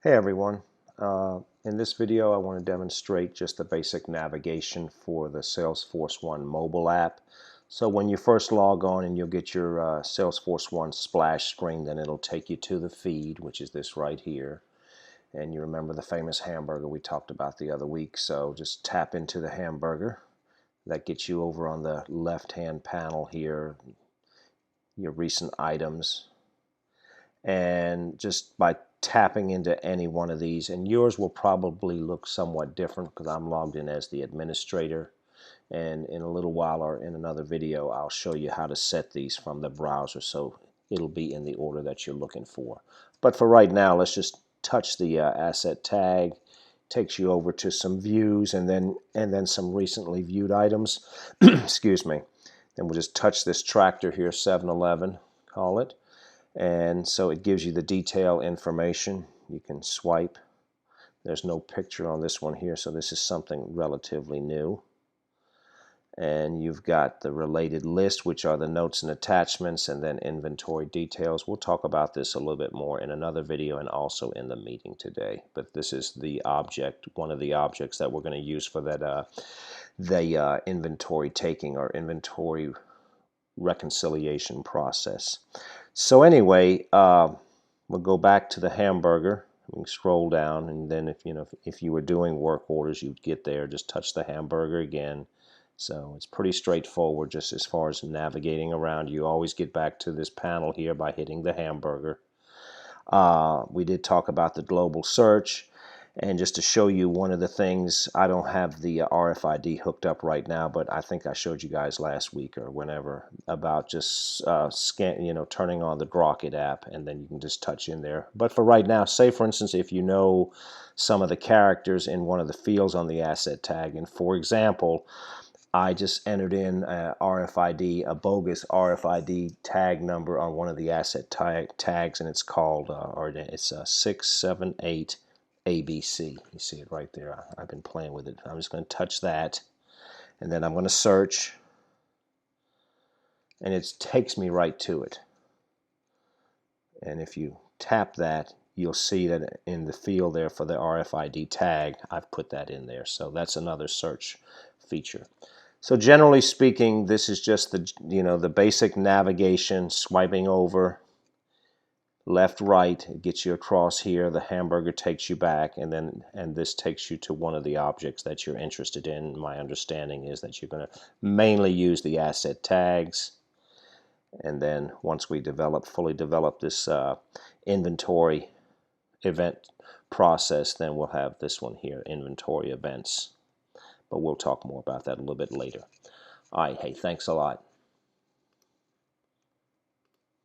Hey everyone, in this video I want to demonstrate just the basic navigation for the Salesforce One mobile app. So when you first log on and you'll get your Salesforce One splash screen, then it'll take you to the feed, which is this right here. And you remember the famous hamburger we talked about the other week, so just tap into the hamburger. That gets you over on the left hand panel here, your recent items. And just by tapping into any one of these, and yours will probably look somewhat different because I'm logged in as the administrator, and in a little while or in another video I'll show you how to set these from the browser so it'll be in the order that you're looking for. But for right now, let's just touch the asset tag. Takes you over to some views and then some recently viewed items. Excuse me. Then we'll just touch this tractor here, 7-Eleven, call it. And so it gives you the detail information. You can swipe. There's no picture on this one here, so this is something relatively new. And you've got the related list, which are the notes and attachments, and then inventory details. We'll talk about this a little bit more in another video and also in the meeting today. But this is the object, one of the objects that we're going to use for that the inventory taking or inventory reconciliation process. So anyway, we'll go back to the hamburger. We can scroll down, and then if you were doing work orders, you'd get there. Just touch the hamburger again. So it's pretty straightforward just as far as navigating around. You always get back to this panel here by hitting the hamburger. We did talk about the global search. And just to show you one of the things, I don't have the RFID hooked up right now, but I think I showed you guys last week or whenever about just turning on the Rocket app, and then you can just touch in there. But for right now, say for instance, if you know some of the characters in one of the fields on the asset tag, and for example, I just entered in a bogus RFID tag number on one of the asset tags, and it's called, it's 678. ABC. You see it right there. I've been playing with it. I'm just going to touch that, and then I'm going to search, and it takes me right to it. And if you tap that, you'll see that in the field there for the RFID tag, I've put that in there. So that's another search feature. So generally speaking, this is just the basic navigation, swiping over, left, right, it gets you across here. The hamburger takes you back, and this takes you to one of the objects that you're interested in. My understanding is that you're going to mainly use the asset tags, and then once we fully develop this inventory event process, then we'll have this one here, inventory events. But we'll talk more about that a little bit later. All right, hey, thanks a lot.